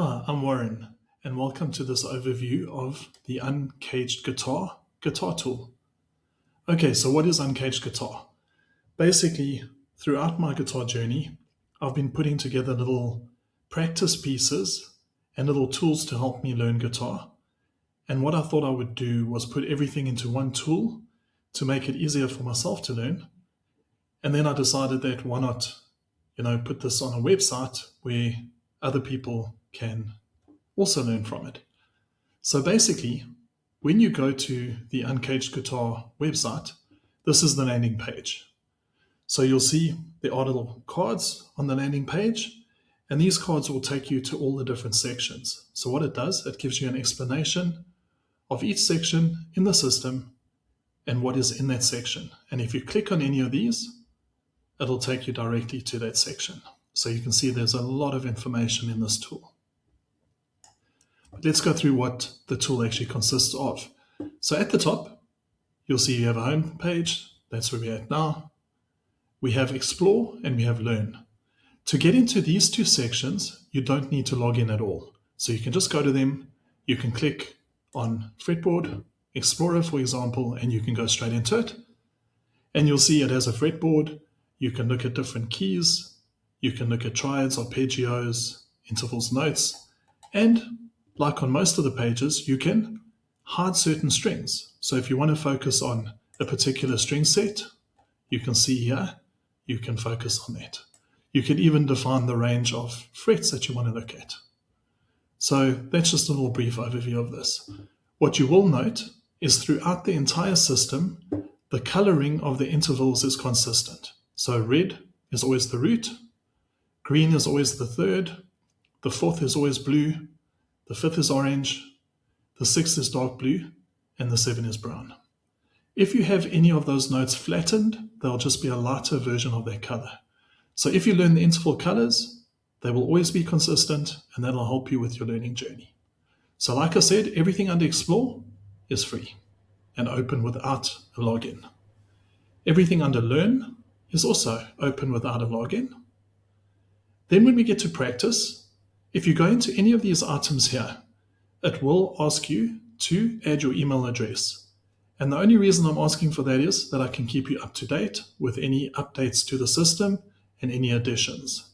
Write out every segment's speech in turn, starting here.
Hi, I'm Warren, and welcome to this overview of the Uncaged Guitar guitar tool. Okay, so what is Uncaged Guitar? Basically, throughout my guitar journey, I've been putting together little practice pieces and little tools to help me learn guitar. And what I thought I would do was put everything into one tool to make it easier for myself to learn. And then I decided that why not, put this on a website where other people can also learn from it. So basically, when you go to the Uncaged Guitar website, this is the landing page. So you'll see there are little cards on the landing page, and these cards will take you to all the different sections. So what it does, it gives you an explanation of each section in the system and what is in that section. And if you click on any of these, it'll take you directly to that section. So you can see there's a lot of information in this tool. But let's go through what the tool actually consists of. So at the top, you'll see you have a home page. That's where we're at now. We have Explore and we have Learn. To get into these two sections, you don't need to log in at all. So you can just go to them. You can click on Fretboard, Explorer, for example, and you can go straight into it. And you'll see it has a fretboard. You can look at different keys. You can look at triads, arpeggios, intervals, notes, and like on most of the pages, you can hide certain strings. So if you want to focus on a particular string set, you can see here, you can focus on that. You can even define the range of frets that you want to look at. So that's just a little brief overview of this. What you will note is throughout the entire system, the coloring of the intervals is consistent. So red is always the root, green is always the third, the fourth is always blue, the fifth is orange, the sixth is dark blue, and the seven is brown. If you have any of those notes flattened, they'll just be a lighter version of that color. So if you learn the interval colors, they will always be consistent, and that'll help you with your learning journey. So like I said, everything under Explore is free and open without a login. Everything under Learn is also open without a login. Then when we get to Practice, if you go into any of these items here, it will ask you to add your email address. And the only reason I'm asking for that is that I can keep you up to date with any updates to the system and any additions.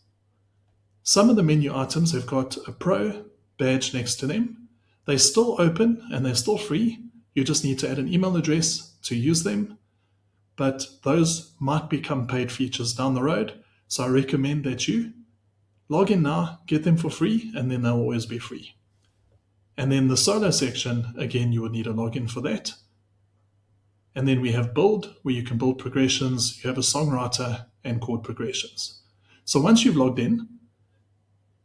Some of the menu items have got a Pro badge next to them. They're still open and they're still free. You just need to add an email address to use them. But those might become paid features down the road. So I recommend that you log in now, get them for free, and then they'll always be free. And then the solo section, again, you would need a login for that. And then we have Build, where you can build progressions. You have a Songwriter and chord progressions. So once you've logged in,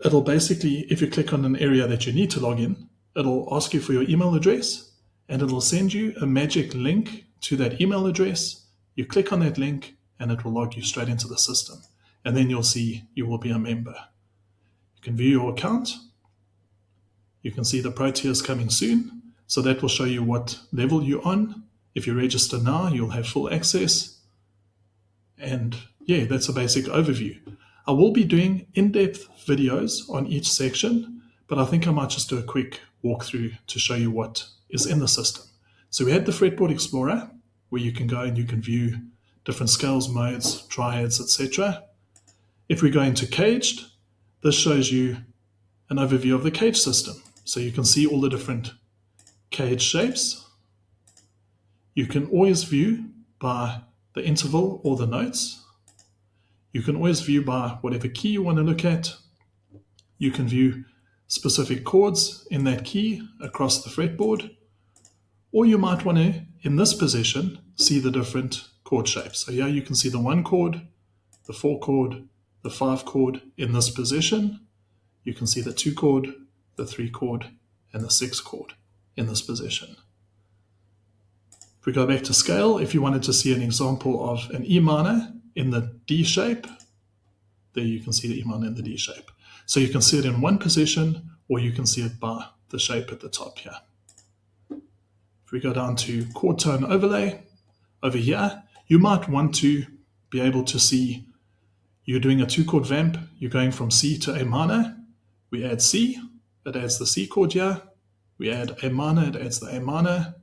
it'll basically, if you click on an area that you need to log in, it'll ask you for your email address, and it'll send you a magic link to that email address. You click on that link, and it will log you straight into the system. And then you'll see you will be a member. You can view your account. You can see the Pro tiers coming soon. So that will show you what level you're on. If you register now, you'll have full access. And yeah, that's a basic overview. I will be doing in-depth videos on each section, but I think I might just do a quick walkthrough to show you what is in the system. So we had the Fretboard Explorer, where you can go and you can view different scales, modes, triads, etc. If we go into Caged, this shows you an overview of the cage system. So you can see all the different cage shapes. You can always view by the interval or the notes. You can always view by whatever key you want to look at. You can view specific chords in that key across the fretboard. Or you might want to, in this position, see the different chord shapes. So here you can see the 1 chord, the 4 chord, the 5 chord in this position. You can see the 2 chord, the 3 chord, and the 6 chord in this position. If we go back to scale, if you wanted to see an example of an E minor in the D shape, there you can see the E minor in the D shape. So you can see it in one position, or you can see it by the shape at the top here. If we go down to chord tone overlay, over here, you might want to be able to see you're doing a 2 chord vamp, you're going from C to A minor, we add C, it adds the C chord here. We add A minor, it adds the A minor.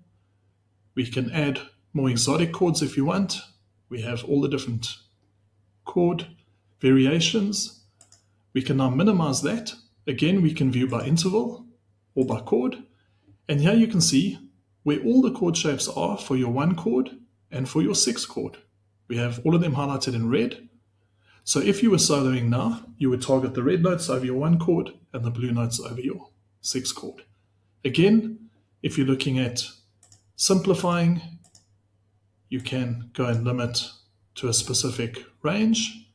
We can add more exotic chords if you want. We have all the different chord variations. We can now minimize that. Again, we can view by interval or by chord. And here you can see where all the chord shapes are for your 1 chord and for your 6 chord. We have all of them highlighted in red. So if you were soloing now, you would target the red notes over your 1 chord and the blue notes over your 6 chord. Again, if you're looking at simplifying, you can go and limit to a specific range.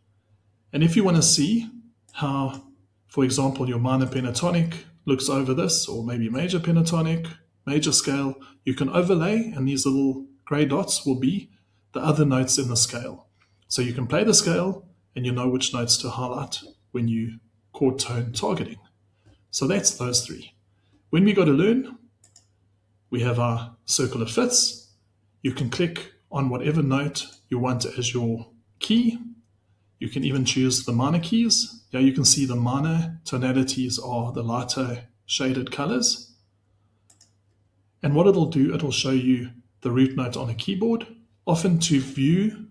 And if you want to see how, for example, your minor pentatonic looks over this, or maybe major pentatonic, major scale, you can overlay, and these little gray dots will be the other notes in the scale. So you can play the scale and you know which notes to highlight when you chord tone targeting. So that's those 3. When we go to learn, we have our circle of fifths. You can click on whatever note you want as your key. You can even choose the minor keys. Here you can see the minor tonalities are the lighter shaded colors. And what it'll do, it'll show you the root note on a keyboard. Often to view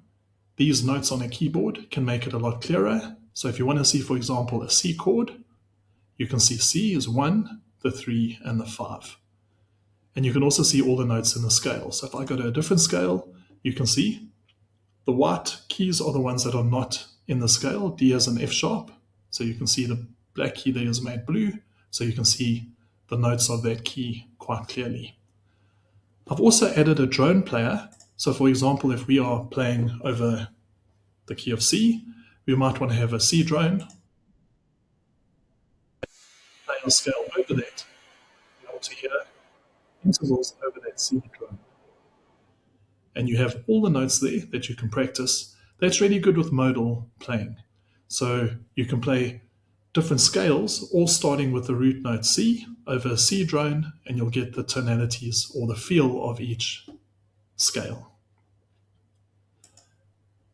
these notes on a keyboard can make it a lot clearer. So if you want to see, for example, a C chord, you can see C is 1, the 3, and the 5. And you can also see all the notes in the scale. So if I go to a different scale, you can see the white keys are the ones that are not in the scale. D as an F sharp. So you can see the black key there is made blue. So you can see the notes of that key quite clearly. I've also added a drone player. So for example, if we are playing over the key of C, we might want to have a C drone play a scale over that. You want to hear intervals over that C drone. And you have all the notes there that you can practice. That's really good with modal playing. So you can play different scales, all starting with the root note C over a C drone, and you'll get the tonalities or the feel of each scale.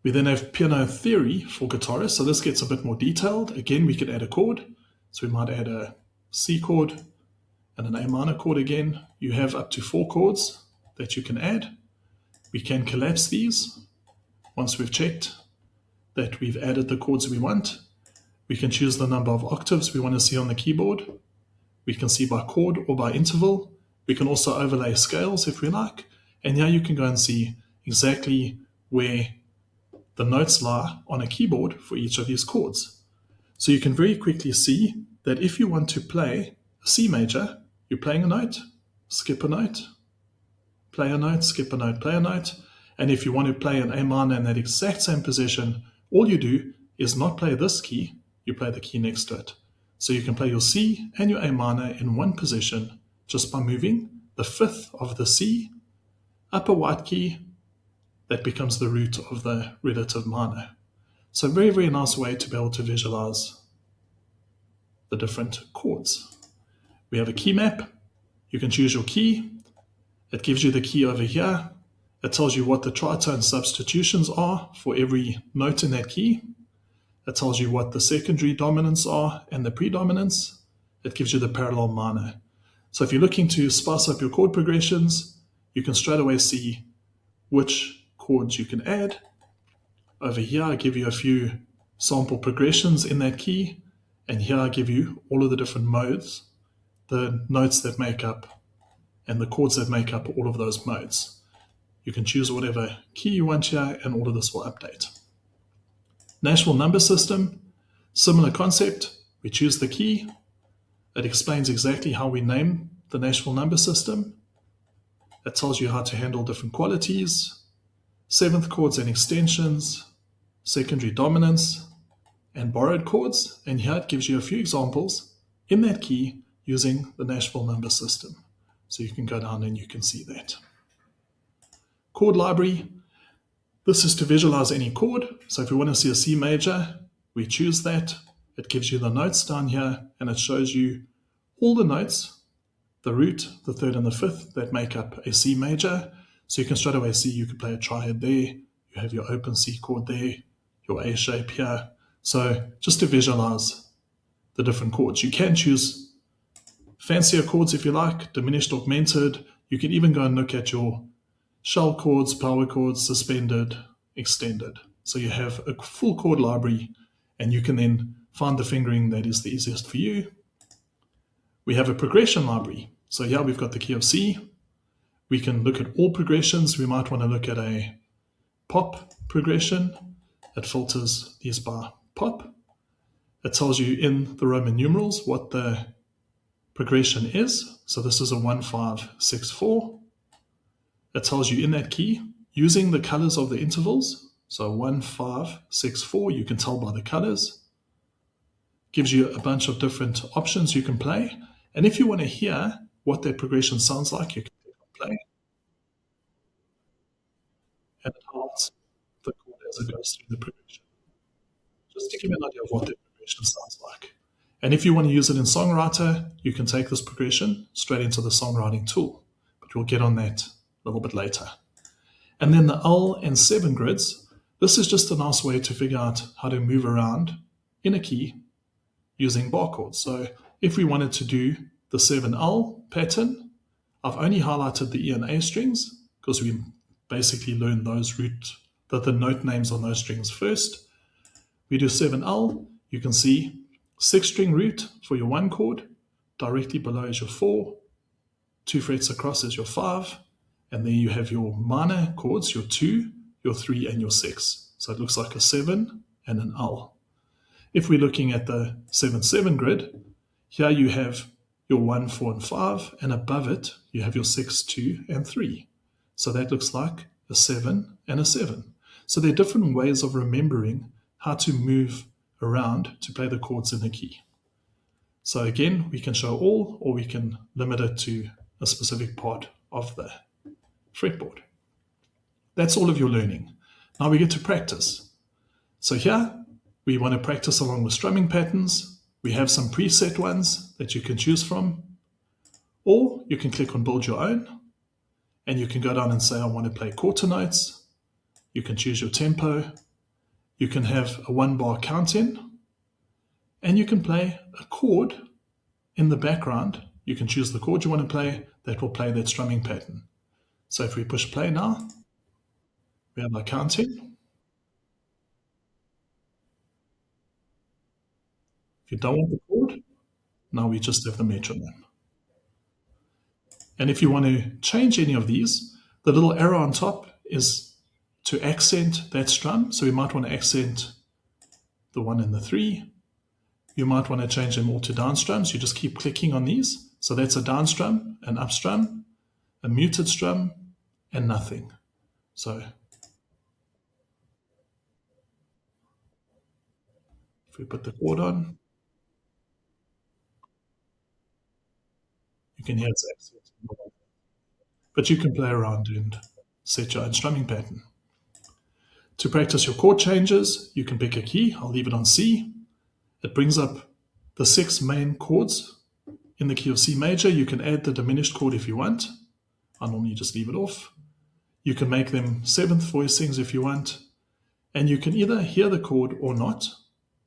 We then have piano theory for guitarists, so this gets a bit more detailed. Again, we could add a chord. So we might add a C chord and an A minor chord again. You have up to 4 chords that you can add. We can collapse these once we've checked that we've added the chords we want. We can choose the number of octaves we want to see on the keyboard. We can see by chord or by interval. We can also overlay scales if we like. And here you can go and see exactly where the notes lie on a keyboard for each of these chords. So you can very quickly see that if you want to play a C major, you're playing a note, skip a note, play a note, skip a note, play a note. And if you want to play an A minor in that exact same position, all you do is not play this key, you play the key next to it. So you can play your C and your A minor in one position just by moving the fifth of the C up a white key. That becomes the root of the relative minor. So very, very nice way to be able to visualize the different chords. We have a key map. You can choose your key. It gives you the key over here. It tells you what the tritone substitutions are for every note in that key. It tells you what the secondary dominants are and the predominants. It gives you the parallel minor. So if you're looking to spice up your chord progressions, you can straight away see which chords you can add. Over here I give you a few sample progressions in that key, and here I give you all of the different modes, the notes that make up and the chords that make up all of those modes. You can choose whatever key you want here and all of this will update. Nashville number system, similar concept. We choose the key. It explains exactly how we name the Nashville number system. It tells you how to handle different qualities, seventh chords and extensions, secondary dominants, and borrowed chords. And here it gives you a few examples in that key using the Nashville number system. So you can go down and you can see that. Chord library. This is to visualize any chord. So if we want to see a C major, we choose that. It gives you the notes down here and it shows you all the notes, the root, the third and the fifth that make up a C major. So you can straight away see you can play a triad there. You have your open C chord there, your A shape here. So just to visualize the different chords, you can choose fancier chords if you like, diminished, augmented. You can even go and look at your shell chords, power chords, suspended, extended. So you have a full chord library, and you can then find the fingering that is the easiest for you. We have a progression library. So here we've got the key of C. We can look at all progressions. We might want to look at a pop progression. It filters these by pop. It tells you in the Roman numerals what the progression is. So this is a 1, 5, 6, 4. It tells you in that key using the colors of the intervals. So 1, 5, 6, 4, you can tell by the colors. Gives you a bunch of different options you can play. And if you want to hear what that progression sounds like, you can click on play. And it highlights the chord as it goes through the progression. Just to give you an idea of what that progression sounds like. And if you want to use it in Songwriter, you can take this progression straight into the songwriting tool. But we'll get on that a little bit later. And then the L and 7 grids. This is just a nice way to figure out how to move around in a key using bar chords. So if we wanted to do the 7L pattern, I've only highlighted the E and A strings because we basically learned the note names on those strings first. We do 7L, you can see 6-string root for your 1 chord, directly below is your 4, 2 frets across is your 5, and then you have your minor chords, your 2, your 3, and your 6. So it looks like a 7 and an L. If we're looking at the 7/7 grid, here you have your 1, 4, and 5, and above it you have your 6, 2, and 3. So that looks like a 7 and a 7. So there are different ways of remembering how to move around to play the chords in the key. So again, we can show all, or we can limit it to a specific part of the fretboard. That's all of your learning. Now we get to practice. So here, we want to practice along with strumming patterns. We have some preset ones that you can choose from, or you can click on build your own, and you can go down and say, I want to play quarter notes. You can choose your tempo. You can have a 1-bar count in, and you can play a chord in the background. You can choose the chord you want to play that will play that strumming pattern. So if we push play now, we have our count in. If you don't want the chord, now we just have the metronome. And if you want to change any of these, the little arrow on top is to accent that strum. So we might want to accent the 1 and the 3. You might want to change them all to down strums. You just keep clicking on these. So that's a down strum, an up strum, a muted strum, and nothing. So if we put the chord on, you can hear it's accenting. But you can play around and set your own strumming pattern. To practice your chord changes, you can pick a key. I'll leave it on C. It brings up the 6 main chords in the key of C major. You can add the diminished chord if you want. I normally just leave it off. You can make them 7th voicings if you want. And you can either hear the chord or not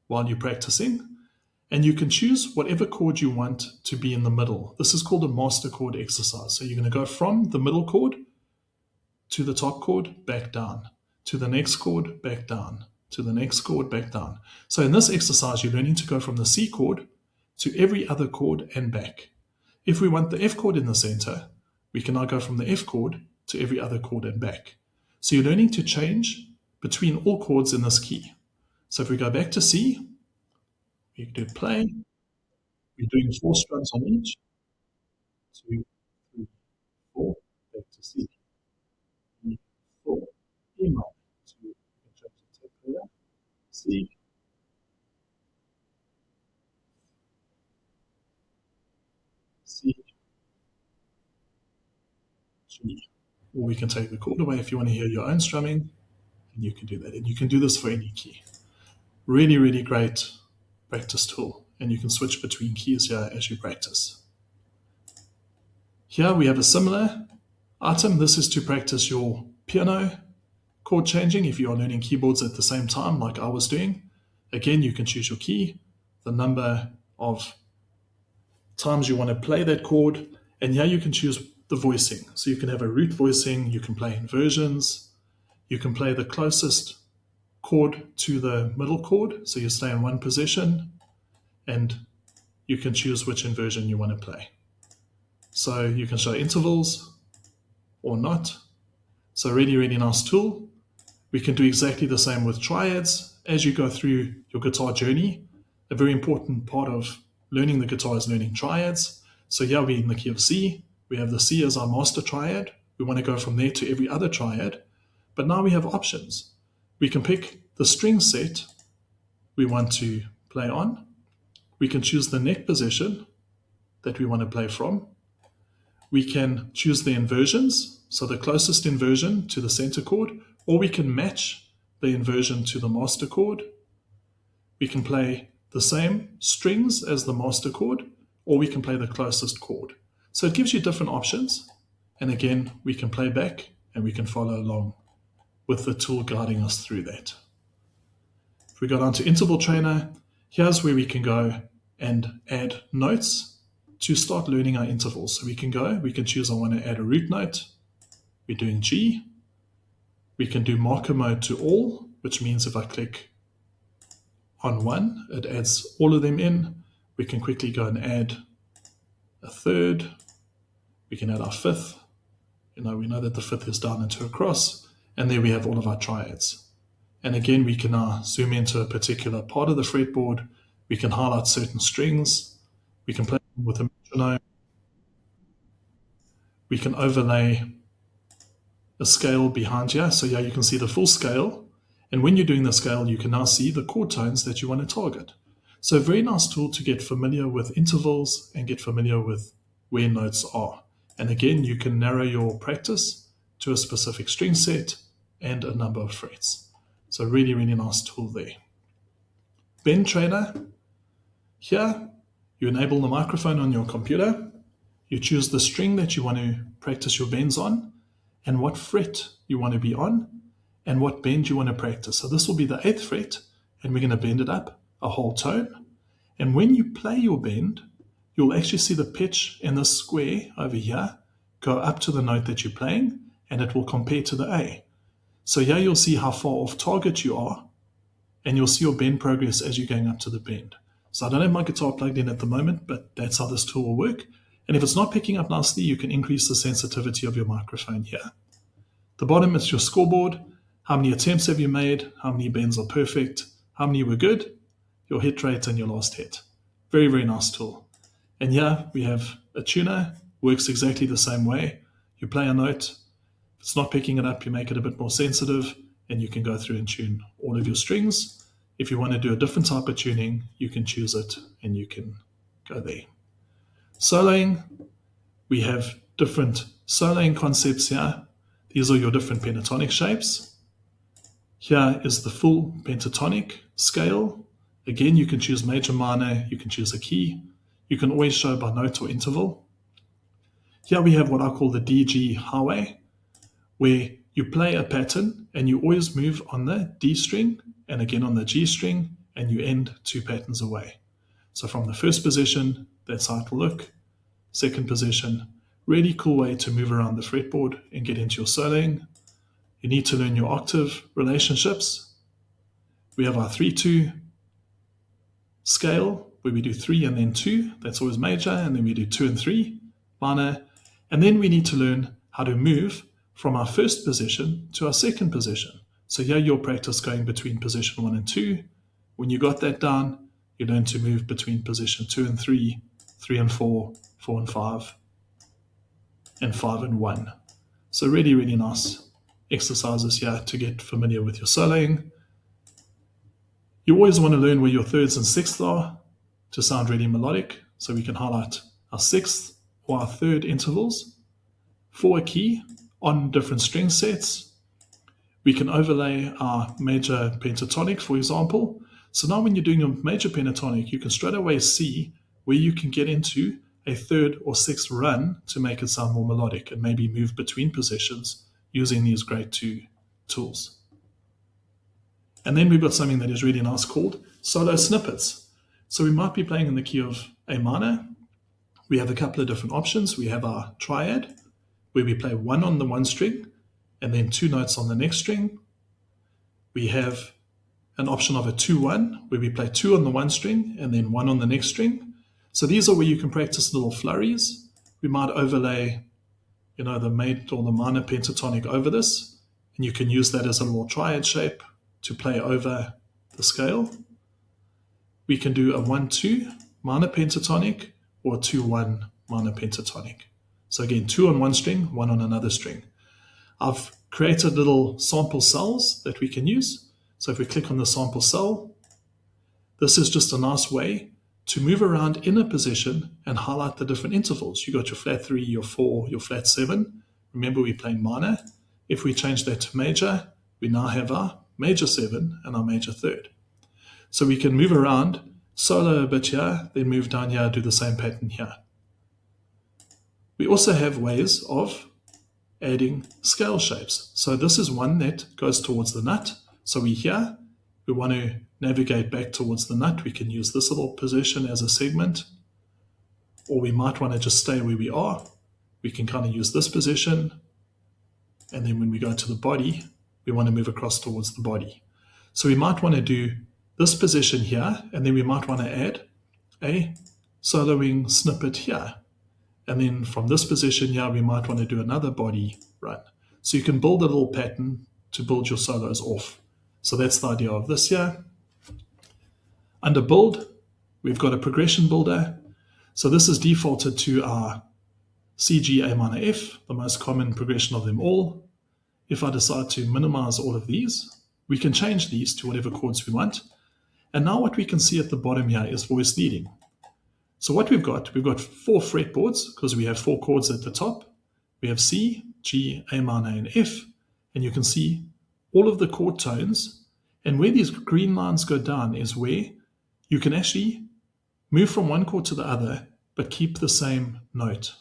while you're practicing. And you can choose whatever chord you want to be in the middle. This is called a master chord exercise. So you're going to go from the middle chord to the top chord, back down, to the next chord, back down, to the next chord, back down. So in this exercise, you're learning to go from the C chord to every other chord and back. If we want the F chord in the center, we can now go from the F chord to every other chord and back. So you're learning to change between all chords in this key. So if we go back to C, we do play. We're doing 4 strums on each. 2, 3, 4. Back to C. E, 4. E minor. 2. We can change the tempo here. C. C. G. Or we can take the chord away if you want to hear your own strumming, and you can do that. And you can do this for any key. Really, really great practice tool, and you can switch between keys here as you practice. Here we have a similar item. This is to practice your piano chord changing if you are learning keyboards at the same time like I was doing. Again, you can choose your key, the number of times you want to play that chord. And here you can choose the voicing. So you can have a root voicing, you can play inversions, you can play the closest chord to the middle chord. So you stay in one position, and you can choose which inversion you want to play. So you can show intervals or not. So really, really nice tool. We can do exactly the same with triads. As you go through your guitar journey, a very important part of learning the guitar is learning triads. So here we're in the key of C. We have the C as our master triad. We want to go from there to every other triad. But now we have options. We can pick the string set we want to play on. We can choose the neck position that we want to play from. We can choose the inversions, so the closest inversion to the center chord, or we can match the inversion to the master chord. We can play the same strings as the master chord, or we can play the closest chord. So it gives you different options. And again, we can play back and we can follow along with the tool guiding us through that. If we go down to Interval Trainer, here's where we can go and add notes to start learning our intervals. So we can choose I want to add a root note. We're doing G. We can do marker mode to all, which means if I click on one, it adds all of them in. We can quickly go and add a third. We can add our fifth. We know that the fifth is down into a cross. And there we have all of our triads. And again, we can now zoom into a particular part of the fretboard. We can highlight certain strings. We can play with a metronome. We can overlay a scale behind here. So yeah, you can see the full scale. And when you're doing the scale, you can now see the chord tones that you want to target. So a very nice tool to get familiar with intervals and get familiar with where notes are. And again, you can narrow your practice to a specific string set and a number of frets. So really, really nice tool there. Bend Trainer. Here, you enable the microphone on your computer. You choose the string that you want to practice your bends on and what fret you want to be on and what bend you want to practice. So this will be the 8th fret, and we're going to bend it up a whole tone. And when you play your bend, you'll actually see the pitch in the square over here go up to the note that you're playing, and it will compare to the A. So here you'll see how far off target you are, and you'll see your bend progress as you're going up to the bend. So I don't have my guitar plugged in at the moment, but that's how this tool will work. And if it's not picking up nicely, you can increase the sensitivity of your microphone here. The bottom is your scoreboard. How many attempts have you made? How many bends are perfect? How many were good? Your hit rate and your last hit. Very, very nice tool. And here we have a tuner. Works exactly the same way. You play a note. If it's not picking it up, you make it a bit more sensitive, and you can go through and tune all of your strings. If you want to do a different type of tuning, you can choose it and you can go there. Soloing, we have different soloing concepts here. These are your different pentatonic shapes. Here is the full pentatonic scale. Again, you can choose major, minor, you can choose a key. You can always show by note or interval. Here we have what I call the DG highway, where you play a pattern and you always move on the D string and again on the G string, and you end 2 patterns away. So from the first position, that's how it will look. Second position, really cool way to move around the fretboard and get into your soloing. You need to learn your octave relationships. We have our 3-2 scale, where we do 3 and then 2. That's always major, and then we do 2 and 3, minor. And then we need to learn how to move from our first position to our second position. So here you'll practice going between position 1 and 2. When you got that down, you learn to move between position 2 and 3, 3 and 4, 4 and 5, and 5 and 1. So really, really nice exercises here to get familiar with your soloing. You always want to learn where your thirds and sixths are to sound really melodic. So we can highlight our sixth or our third intervals for a key on different string sets. We can overlay our major pentatonic, for example. So now when you're doing a major pentatonic, you can straight away see where you can get into a third or sixth run to make it sound more melodic and maybe move between positions using these great 2 tools. And then we've got something that is really nice called solo snippets. So we might be playing in the key of A minor, we have a couple of different options. We have our triad, where we play one on the one string and then two notes on the next string. We have an option of a 2-1, where we play two on the one string and then one on the next string. So these are where you can practice little flurries. We might overlay, the major or the minor pentatonic over this, and you can use that as a little triad shape to play over the scale. We can do a 1-2 minor pentatonic or a 2-1 minor pentatonic. So again, two on one string, one on another string. I've created little sample cells that we can use. So if we click on the sample cell, this is just a nice way to move around in a position and highlight the different intervals. You got your flat 3, your 4, your flat 7. Remember, we're playing minor. If we change that to major, we now have our major 7 and our major 3rd. So we can move around, solo a bit here, then move down here, do the same pattern here. We also have ways of adding scale shapes. So this is one that goes towards the nut. So we want to navigate back towards the nut. We can use this little position as a segment, or we might want to just stay where we are. We can kind of use this position, and then when we go to the body, we want to move across towards the body. So we might want to do this position here, and then we might want to add a soloing snippet here. And then from this position here, we might want to do another body run. So you can build a little pattern to build your solos off. So that's the idea of this here. Under build, we've got a progression builder. So this is defaulted to our C, G, A minor, F, the most common progression of them all. If I decide to minimize all of these, we can change these to whatever chords we want. And now what we can see at the bottom here is voice leading. So what we've got 4 fretboards because we have 4 chords at the top. We have C, G, A minor, and F. And you can see all of the chord tones. And where these green lines go down is where you can actually move from one chord to the other, but keep the same note.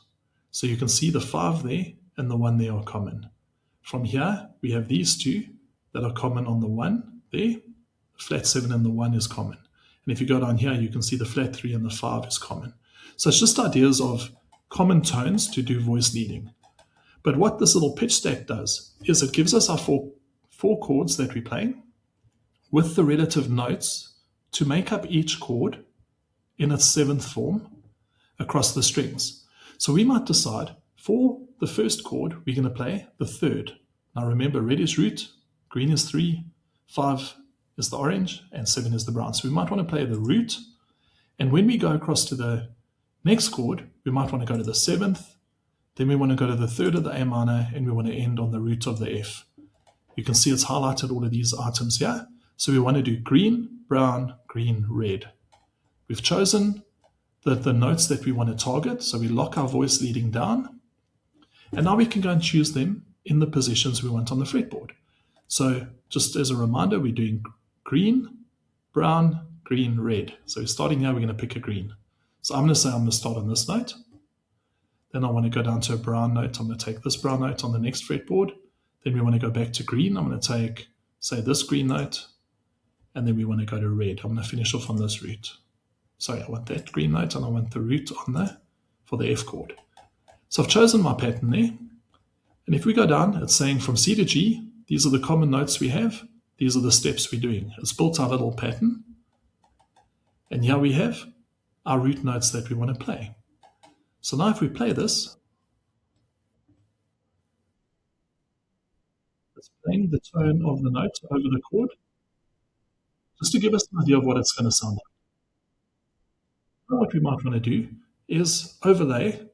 So you can see the 5 there and the 1 there are common. From here, we have these 2 that are common on the 1 there. The flat 7 and the 1 is common. And if you go down here, you can see the flat 3 and the 5 is common. So it's just ideas of common tones to do voice leading. But what this little pitch stack does is it gives us our four chords that we're playing with the relative notes to make up each chord in its 7th form across the strings. So we might decide for the first chord, we're going to play the 3rd. Now remember, red is root, green is 3, 5 is the orange, and 7 is the brown. So we might want to play the root. And when we go across to the next chord, we might want to go to the 7th. Then we want to go to the 3rd of the A minor, and we want to end on the root of the F. You can see it's highlighted all of these items here. So we want to do green, brown, green, red. We've chosen the notes that we want to target. So we lock our voice leading down. And now we can go and choose them in the positions we want on the fretboard. So just as a reminder, we're doing green, brown, green, red. So starting here, we're going to pick a green. So I'm going to say I'm going to start on this note. Then I want to go down to a brown note. I'm going to take this brown note on the next fretboard. Then we want to go back to green. I'm going to take, say, this green note. And then we want to go to red. I'm going to finish off on this root. Sorry, I want that green note and I want the root on for the F chord. So I've chosen my pattern there. And if we go down, it's saying from C to G, these are the common notes we have. These are the steps we're doing. It's built our little pattern. And here we have our root notes that we want to play. So now if we play this, it's playing the tone of the note over the chord, just to give us an idea of what it's going to sound like. Now what we might want to do is overlay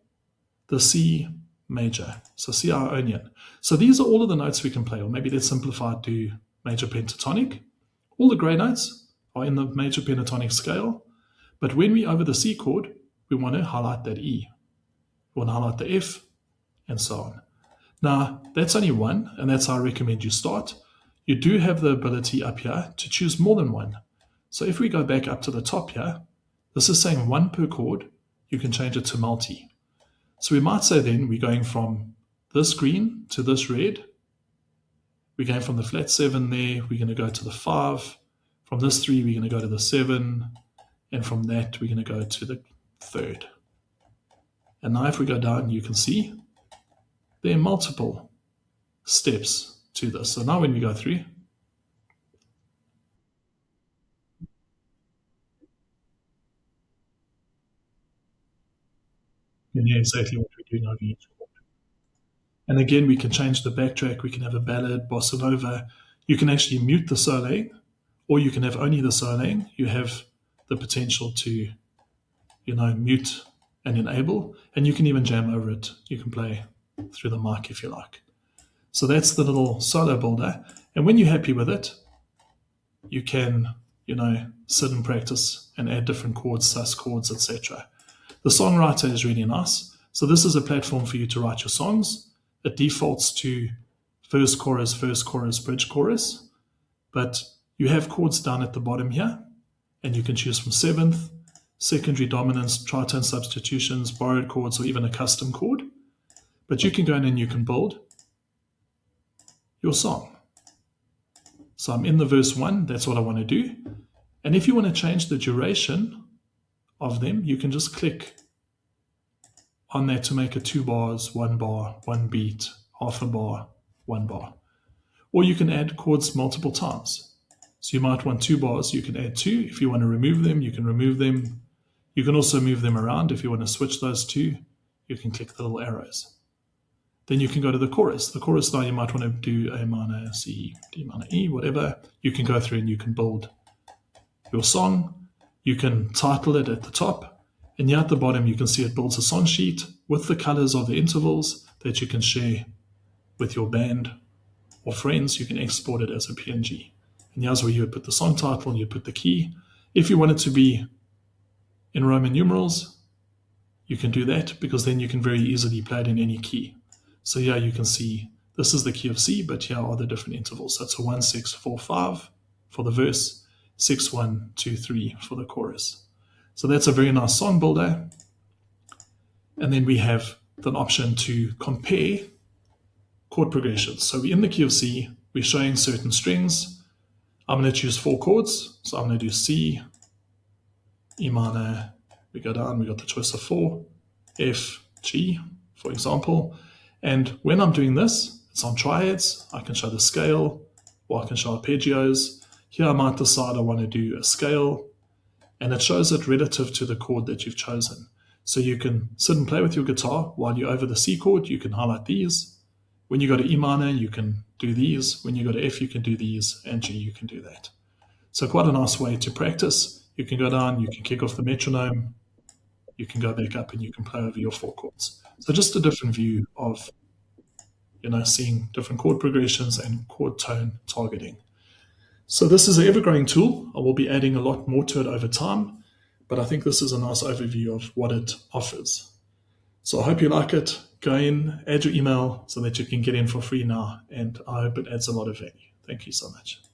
the C major. So C our onion. So these are all of the notes we can play, or maybe let's simplify it to major pentatonic. All the grey notes are in the major pentatonic scale, but when we over the C chord, we want to highlight that E. We want to highlight the F, and so on. Now, that's only one, and that's how I recommend you start. You do have the ability up here to choose more than one. So if we go back up to the top here, this is saying 1 per chord. You can change it to multi. So we might say then we're going from this green to this red. We're going from the flat 7 there. We're going to go to the 5. From this 3, we're going to go to the 7. And from that, we're going to go to the 3rd. And now if we go down, you can see there are multiple steps to this. So now when we go through, you know exactly what we're doing over each chord. And again, we can change the backtrack. We can have a ballad, bossa nova. You can actually mute the soloing, or you can have only the soloing. You have the potential to, mute and enable, and you can even jam over it. You can play through the mic if you like. So that's the little solo builder. And when you're happy with it, you can, sit and practice and add different chords, sus chords, etc. The Songwriter is really nice. So this is a platform for you to write your songs. It defaults to verse, chorus, bridge, chorus. But you have chords down at the bottom here, and you can choose from seventh, secondary dominance, tritone substitutions, borrowed chords, or even a custom chord. But you can go in and you can build your song. So I'm in the verse 1, that's what I want to do. And if you want to change the duration of them, you can just click on that to make it 2 bars, 1 bar, 1 beat, half a bar, 1 bar. Or you can add chords multiple times. So you might want 2 bars, you can add 2. If you want to remove them, you can remove them. You can also move them around. If you want to switch those two, you can click the little arrows. Then you can go to the chorus. The chorus now you might want to do A minor, C, D minor, E, whatever. You can go through and you can build your song. You can title it at the top. And here at the bottom, you can see it builds a song sheet with the colors of the intervals that you can share with your band or friends. You can export it as a PNG. And here's where you would put the song title and you put the key. If you want it to be in Roman numerals, you can do that because then you can very easily play it in any key. So here you can see this is the key of C, but here are the different intervals. So it's a 1, 6, 4, 5 for the verse, 6, 1, 2, 3 for the chorus. So that's a very nice song builder. And then we have the option to compare chord progressions. So we're in the key of C, we're showing certain strings. I'm going to choose 4 chords. So I'm going to do C, E minor, we go down, we got the choice of 4, F, G, for example. And when I'm doing this, it's on triads. I can show the scale, or I can show arpeggios. Here I might decide I want to do a scale, and it shows it relative to the chord that you've chosen. So you can sit and play with your guitar while you're over the C chord. You can highlight these. When you go to E minor, you can do these. When you go to F, you can do these, and G, you can do that. So quite a nice way to practice. You can go down, you can kick off the metronome, you can go back up and you can play over your 4 chords. So just a different view of, seeing different chord progressions and chord tone targeting. So this is an ever-growing tool. I will be adding a lot more to it over time, but I think this is a nice overview of what it offers. So I hope you like it. Go in, add your email so that you can get in for free now, and I hope it adds a lot of value. Thank you so much.